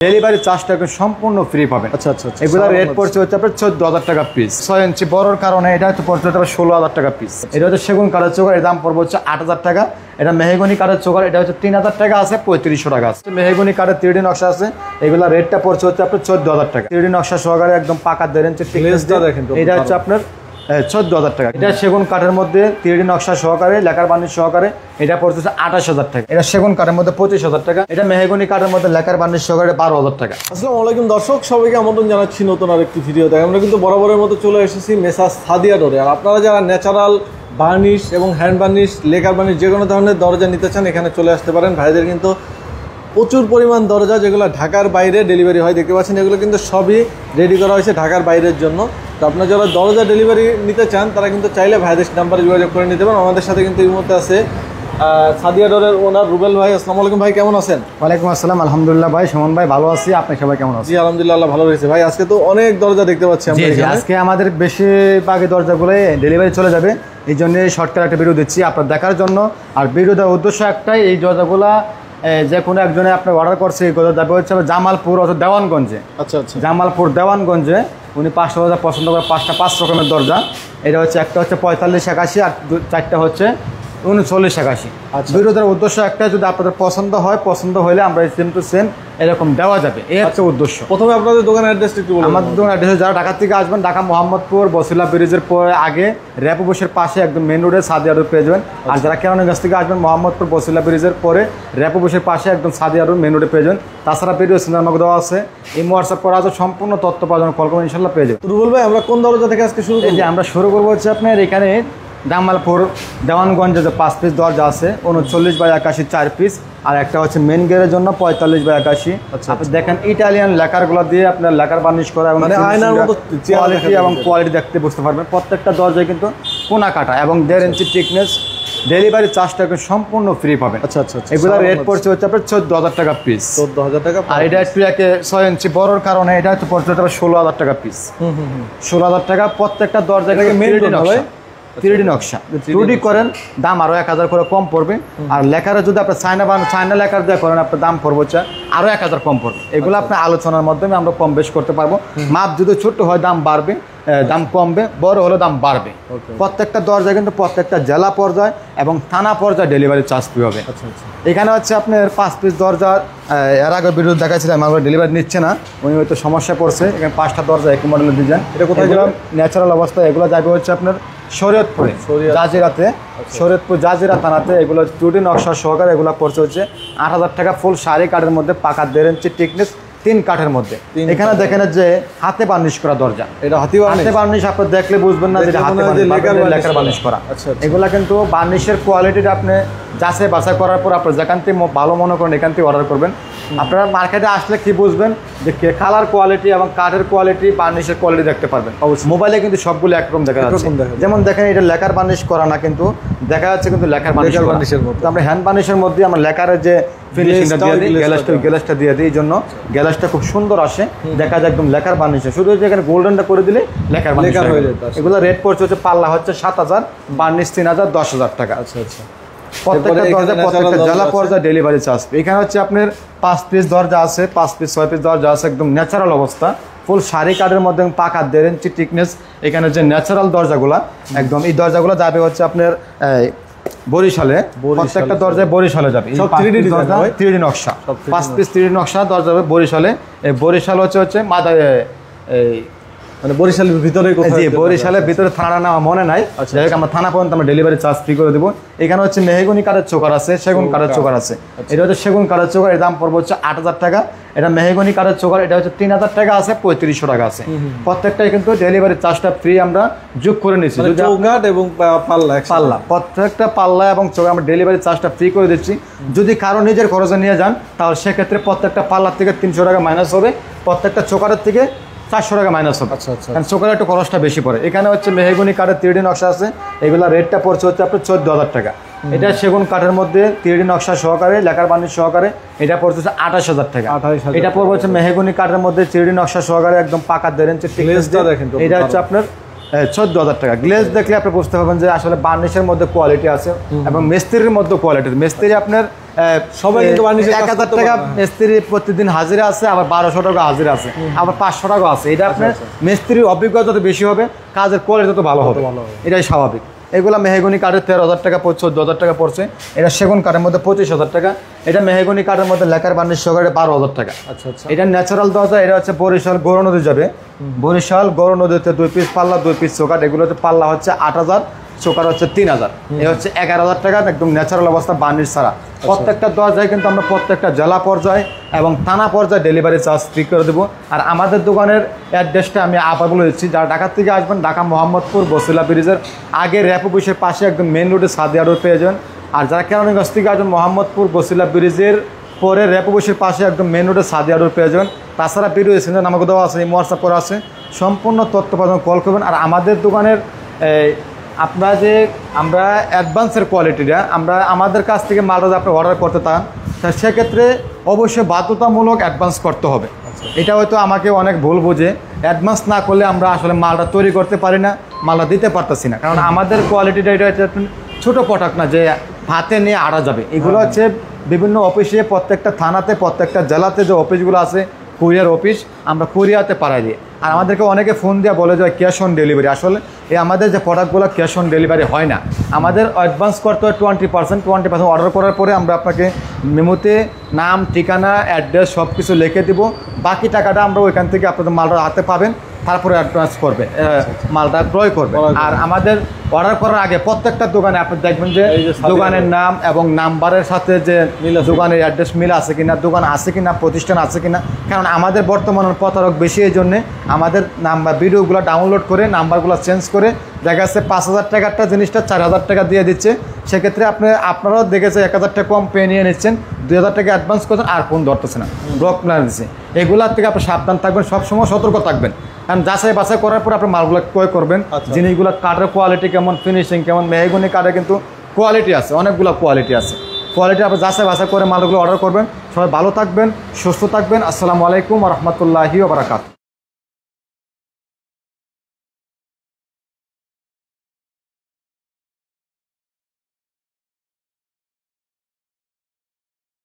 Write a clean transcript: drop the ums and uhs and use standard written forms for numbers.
Delivery চার্জটা সম্পূর্ণ free পাবেন। আচ্ছা আচ্ছা, এগুলো রেট পড়ছে হচ্ছে আপনার 14,000 টাকা পিস। 6 ইঞ্চি বড়র কারণে এটা হচ্ছে পড়ছে হচ্ছে 16,000 টাকা পিস। এটা হচ্ছে সেগুন কাঠের চোকার, এর দাম পড়বে হচ্ছে 8,000 টাকা। এটা মেহগনি কাঠের চোকার, এটা হচ্ছে 3,000 টাকা আছে, 3500 টাকা আছে। মেহগনি কাঠের 3D নকশা আছে, এগুলো রেটটা পড়ছে হচ্ছে আপনার 14,000 টাকা। 3D নকশা সহকারে একদম পাকা 1.5 ইঞ্চি এটা হচ্ছে আপনার 14,000 টাকা। এটা সেগুন কাঠের মধ্যে 3D নকশা সহকারে লেখার বার্নিশ সহকারে এটা পড়ছে 28,000 টাকা। এটা সেগুন কাঠের মধ্যে 25,000 টাকা। এটা মেহগনি কাঠের মধ্যে লেখার বার্নিশ সহকারে 12,000 টাকা। আসসালামু আলাইকুম দর্শক, সবাইকে আমন্ত্রণ জানাচ্ছি নতুন আরেকটি ভিডিওতে। আমরা কিন্তু বরাবরের মতো চলে এসেছি মেসার্স সাদিয়া ডোরে। আর আপনারা যারা ন্যাচারাল বার্নিশ এবং হ্যান্ড বার্নিশ, লেকার বার্নিশ যে কোনো ধরনের দরজা নিতে চান এখানে চলে আসতে পারেন। ভাইদের কিন্তু প্রচুর পরিমাণ দরজা যেগুলো ঢাকার বাইরে ডেলিভারি হয়, দেখতে পাচ্ছেন এগুলো কিন্তু সবই রেডি করা হয়েছে ঢাকার বাইরের জন্য। তো আপনারা যারা দরজা ডেলিভারি নিতে চান তারা কিন্তু চাইলে ভাইদের নাম্বারে যোগাযোগ করে নিতে পারেন। আমাদের সাথে কিন্তু এই মুহূর্তে আছে সাদিয়া ডোরের ওনার রুবেল ভাই। আসসালামু আলাইকুম ভাই, কেমন আছেন? ওয়ালাইকুম আসসালাম, আলহামদুলিল্লাহ ভাই, সুমন ভাই ভালো আছি, আপনি সবাই কেমন আছেন? জি আলহামদুলিল্লাহ ভালো রয়েছে ভাই। আজকে তো অনেক দরজা দেখতে পাচ্ছি আমরা এখানে। আজকে আমাদের বেশিরভাগই দরজাগুলো ডেলিভারি চলে যাবে, এই জন্য শর্টকাট একটা ভিডিও দিচ্ছি আপনার দেখার জন্য। আর ভিডিও দেওয়ার উদ্দেশ্য একটাই, এই দরজাগুলা যে কোনো একজনে আপনার অর্ডার করছে, এই দরজা যাবে হচ্ছে জামালপুর অথবা দেওয়ানগঞ্জে। আচ্ছা আচ্ছা, জামালপুর দেওয়ানগঞ্জে উনি 5টা দরজা পছন্দ করে, 5 রকমের দরজা। এটা হচ্ছে একটা হচ্ছে 4581 আর 4টা হচ্ছে 3981। আচ্ছা, ভিডিওটার উদ্দেশ্য একটা, যদি আপনাদের পছন্দ হয়, পছন্দ হলে আমরা সেম টু সেম এরকম দেওয়া যাবে, এই হচ্ছে উদ্দেশ্য। প্রথমে আপনাদের দোকানের অ্যাড্রেসটা একটু বলুন। আমাদের দোকান অ্যাড্রেস, যারা ঢাকা থেকে আসবেন, ঢাকা মোহাম্মদপুর বসিলা ব্রিজের পরে আগে র্যাপ অফিসের পাশে একদম মেন রোডে সাদিয়া রোড পেয়ে যাবেন। আর যারা কেরানীগঞ্জ থেকে আসবেন, মোহাম্মদপুর বসিলা ব্রিজের পরে র্যাপ অফিসের পাশে একদম সাদিয়া রোড মেন রোডে পেয়ে যাবেন। তাছাড়া ভিডিও সিনেমা আমাকে দেওয়া আছে, এই হোয়াটসঅ্যাপ করা আছে, সম্পূর্ণ তথ্য পাওয়া যাবে, কল করবেন ইনশাল্লাহ পেয়ে যাবেন। রুবেল ভাই, আমরা কোন দরজা থেকে আজকে শুরু করব? আমরা শুরু করবো হচ্ছে আপনার এখানে জামালপুর দেওয়ানগঞ্জে যে 5 পিস দরজা আছে, 39/81 4 পিস, আর একটা হচ্ছে মেন গেটের জন্য 45/81। আপনি দেখেন ইটালিয়ান লেকারগুলো দিয়ে আপনার লেকার বার্নিশ করা এবং আয়নার মতো কোয়ালিটি এবং কোয়ালিটি দেখতে বুঝতে পারবেন। প্রত্যেকটা দরজায় কিন্তু কোনা কাটা এবং 1.5 ইঞ্চি টিকনেস। ডেলিভারি চার্জটা সম্পূর্ণ ফ্রি পাবেন। আচ্ছা আচ্ছা, এগুলো রেট পড়ছে হচ্ছে আপনার 14,000 টাকা পিস। 14,000 টাকা। আর এটা একটু 6 ইঞ্চি বড়র কারণে এটা হচ্ছে পড়ছে 16,000 টাকা পিস। 16,000 টাকা। প্রত্যেকটা দরজা মেন 3D নকশা 2D করেন, দাম আরো 1,000 করে কম পড়বে। আর লেখারে যদি আপনার চায়না লেখার দিয়ে করেন, আপনার দাম পড়বে হচ্ছে আরো 1,000 কম পড়বে। এগুলো আপনার আলোচনার মাধ্যমে আমরা কম বেশ করতে পারবো। মাপ যদি ছোট হয় দাম বাড়বে, দাম কমবে, বড় হলে দাম বাড়বে। প্রত্যেকটা দরজা কিন্তু প্রত্যেকটা জেলা পর্যায়ে এবং থানা পর্যায়ে ডেলিভারি চার্জ ফ্রি হবে। এখানে হচ্ছে আপনার 5 পিস দরজা এর আগে ভিডিও দেখাচ্ছিলাম, আমরা ডেলিভারি নিচ্ছে না, উনি হয়তো সমস্যা পড়ছে। এখানে 5টা দরজা একই মডেলের ডিজাইন। এটা কোথায় গেলাম ন্যাচারাল অবস্থায়, এগুলো যাবে হচ্ছে আপনার শরীয়তপুরে জাজিরাতে, শরীয়তপুর জাজিরা থানাতে। এগুলো 2D নকশা সহকারে এগুলো পড়ছে হচ্ছে 8,000 টাকা। ফুল শাড়ি কাঠের মধ্যে, পাকা 1.5 ইঞ্চি টিকনেস, 3 কাঠের মধ্যে। এখানে দেখেন যে হাতে বার্নিশ করা দরজা, এটা হাতে বার্নিশ আপনি দেখলে বুঝবেন না যে হাতে লেখার বার্নিশ করা। এগুলা কিন্তু বার্নিশের কোয়ালিটিটা আপনি যাচাই বাছাই করার পর আপনার যেখান থেকে ভালো মনে করেন এখান থেকে অর্ডার করবেন। আপনারা মার্কেটে আসলে কি বুঝবেন যে কালার কোয়ালিটি এবং কাঠের কোয়ালিটি, বার্নিশের কোয়ালিটি দেখতে পারবেন। মোবাইলে কিন্তু সবগুলো একরকম দেখা যাচ্ছে। যেমন দেখেন এটা লেখার বার্নিশ করা না, কিন্তু দেখা যাচ্ছে কিন্তু লেখার বার্নিশের মধ্যে। আমরা হ্যান্ড বার্নিশের মধ্যে আমরা লেখারের যে ফিনিশিংটা দিয়ে দিই, গ্যালাসটা দিয়ে দিই, এই জন্য গ্যালাসটা খুব সুন্দর আসে, দেখা যায় একদম লেখার বার্নিশে। শুধু এখানে গোল্ডেনটা করে দিলে লেখার বার্নিশ হয়ে যায়। এগুলো রেট পড়ছে হচ্ছে পাল্লা হচ্ছে 7,000, বার্নিশ 3,000, 10,000 টাকা। আচ্ছা আচ্ছা। প্রত্যেকটা দরজা প্রত্যেকটা জেলা পর্যায়ে ডেলিভারি চার্জ। এখানে হচ্ছে আপনার 5 পিস দরজা আছে, 5 পিস 6 পিস দরজা আছে, একদম ন্যাচারাল অবস্থা, ফুল শাড়ি কাঠের মধ্যে পাকা 1.5 ইঞ্চি টিকনেস। এখানে যে ন্যাচারাল দরজাগুলা একদম, এই দরজাগুলো যাবে হচ্ছে আপনার বরিশালে। প্রত্যেকটা দরজায় বরিশালে যাবে 3D নকশা, 5 পিস 3D নকশা দরজা যাবে বরিশালে। এই বরিশাল হচ্ছে মানে বরিশালের ভিতরে, বরিশালের ভিতরে থানা নাম মনে নাই, যাই হোক আমরা থানা পর্যন্ত আমরা ডেলিভারি চার্জ ফ্রি করে দেবো। এখানে হচ্ছে মেহগনি কাঠের চোকার আছে, সেগুন কাঠের চোকার আছে। এটা হচ্ছে সেগুন কাঠের চোকার, এর দাম পড়বে হচ্ছে 8,000 টাকা। এটা মেহগনি কাঠের চোকার, এটা হচ্ছে 3,000 টাকা আছে, 3500 টাকা আছে। প্রত্যেকটাই কিন্তু ডেলিভারি চার্জটা ফ্রি আমরা যোগ করে নিচ্ছি। চৌকাঠ এবং পাল্লা, প্রত্যেকটা পাল্লা এবং চোকার আমরা ডেলিভারি চার্জটা ফ্রি করে দিচ্ছি। যদি কারো নিজের খরচে নিয়ে যান তাহলে সেক্ষেত্রে প্রত্যেকটা পাল্লার থেকে 300 টাকা মাইনাস হবে, প্রত্যেকটা চোকারের থেকে 400 টাকা মাইনাস হবে। আচ্ছা আচ্ছা, কারণ চোকার একটু খরচটা বেশি পড়ে। এখানে হচ্ছে মেহগনি কাঠের 3D নকশা আছে, এগুলো রেটটা পড়ছে হচ্ছে আপনার 14,000 টাকা। এটা সেগুন কাঠের মধ্যে 3D নকশা সহকারে লেখার বার্নিশ সহকারে এটা পড়ছে 28,000 টাকা। এটা পড়বে হচ্ছে মেহগনি কাঠের মধ্যে 3D নকশা সহকারে একদম পাকা 1.5 ইঞ্চি টিকনেস। এটা হচ্ছে আপনার 14,000 টাকা। গ্লেজ দেখলে আপনি বুঝতে পারবেন যে আসলে বার্নিশের মধ্যে কোয়ালিটি আছে এবং মিস্ত্রির মধ্যে কোয়ালিটি। মিস্ত্রি আপনার সবাই কিন্তু বার্নিশের কাজ 1000 করতে টাকা পারে। মিস্ত্রি প্রতিদিন হাজিরা আছে, আবার 1200 টাকা হাজিরা আছে, আবার 500 টাকা আছে। এটা আপনার মিস্ত্রির অভিজ্ঞতা যত বেশি হবে কাজের কোয়ালিটি তত ভালো হবে, এটাই স্বাভাবিক। এগুলো মেহগনি কাঠের 13,000 টাকা পড়ছে, 14,000 টাকা পড়ছে। এটা সেগুন কাঠের মধ্যে 25,000 টাকা। এটা মেহগনি কাঠের মধ্যে লেকার বার্নিশ সহকারে 12,000 টাকা। আচ্ছা আচ্ছা। এটা ন্যাচারাল দরজা। এটা হচ্ছে বরিশাল গৌর নদী যাবে, বরিশাল গৌর নদীতে 2 পিস পাল্লা, 2 পিস চৌকাঠ। এগুলোতে পাল্লা হচ্ছে 8,000, চৌকাঠ হচ্ছে 3,000। এ হচ্ছে 11,000 টাকা একদম ন্যাচারাল অবস্থা বার্নিশ ছাড়া। প্রত্যেকটা দরজায় কিন্তু আমরা প্রত্যেকটা জেলা পর্যায়ে এবং থানা পর্যায়ে ডেলিভারি চার্জ ফ্রি করে দেবো। আর আমাদের দোকানের অ্যাড্রেসটা আমি আবার বলে দিচ্ছি, যারা ঢাকা থেকে আসবেন, ঢাকা মোহাম্মদপুর বসিলা ব্রিজের আগে র্যাপ অফিসের পাশে একদম মেন রোডে সাদিয়া রোড পেয়ে যাবেন। আর যারা কেরানীগঞ্জ থেকে আসবেন, মোহাম্মদপুর বসিলা ব্রিজের পরে র্যাপ অফিসের পাশে একদম মেন রোডে সাদিয়া রোড পেয়ে যাবেন। তাছাড়া ভিডিও এসেছেন আমাকে দেওয়া আছে, হোয়াটসঅ্যাপ করা আছে, সম্পূর্ণ তথ্য পাবেন, কল করবেন। আর আমাদের দোকানের আপনারা যে আমরা অ্যাডভান্সের কোয়ালিটিটা আমরা আমাদের কাছ থেকে মালটা আপনি অর্ডার করতে চান, সেক্ষেত্রে অবশ্যই বাধ্যতামূলক অ্যাডভান্স করতে হবে। এটা হয়তো আমাকে অনেক ভুল বোঝে, অ্যাডভান্স না করলে আমরা আসলে মালটা তৈরি করতে পারি না, মালটা দিতে পারতেছি না। কারণ আমাদের কোয়ালিটিটা এটা ছোটো প্রোডাক্ট না যে হাতে নিয়ে আড়া যাবে। এগুলো হচ্ছে বিভিন্ন অফিসে, প্রত্যেকটা থানাতে, প্রত্যেকটা জেলাতে যে অফিসগুলো আছে কুরিয়ার অফিস, আমরা কুরিয়ারতে পাঠাই দিই। আর আমাদেরকে অনেকে ফোন দিয়ে বলে যে ক্যাশ অন ডেলিভারি। আসলে আমাদের যে প্রোডাক্টগুলো ক্যাশ অন ডেলিভারি হয় না, আমাদের অ্যাডভান্স করতে হয় 20% অর্ডার করার পরে আমরা আপনাকে মেমোতে নাম, ঠিকানা, অ্যাড্রেস সব কিছু লিখে দেবো। বাকি টাকাটা আমরা ওইখান থেকে আপনাদের মালটা হাতে পাবেন, তারপরে অ্যাডভান্স করবে, মালটা ক্রয় করবে। আর আমাদের অর্ডার করার আগে প্রত্যেকটা দোকানে আপনি দেখবেন যে দোকানের নাম এবং নাম্বারের সাথে যে দোকানের অ্যাড্রেস মিল আছে কিনা, দোকান আছে কিনা, প্রতিষ্ঠান আছে কিনা। কারণ আমাদের বর্তমানে প্রতারক বেশি, এই জন্যে আমাদের নাম্বার ভিডিওগুলো ডাউনলোড করে নাম্বারগুলো চেঞ্জ করে দেখা যাচ্ছে 5,000 টাকারটা জিনিসটা 4,000 টাকা দিয়ে দিচ্ছে। সেক্ষেত্রে আপনারাও দেখেছে 1,000 টাকা কম পেয়ে নিয়ে নিচ্ছেন, 2,000 টাকা অ্যাডভান্স করছেন, আর ফোন ধরতেছে না, ব্লক প্ল্যান দিচ্ছে। এগুলার থেকে আপনি সাবধান থাকবেন, সবসময় সতর্ক থাকবেন। কারণ যাচাই বাছাই করার পর আপনি মালগুলো ক্রয় করবেন। জিনিসগুলো কাঠের কোয়ালিটি কেমন, ফিনিশিং কেমন, মেহগনি কাঠের কিন্তু কোয়ালিটি আছে, অনেকগুলো কোয়ালিটি আছে। কোয়ালিটি আপনি যাচাই বাছাই করে মালগুলো অর্ডার করবেন। সবাই ভালো থাকবেন, সুস্থ থাকবেন। আসসালামু আলাইকুম ওয়া রাহমাতুল্লাহি ওয়া বারাকাতুহু।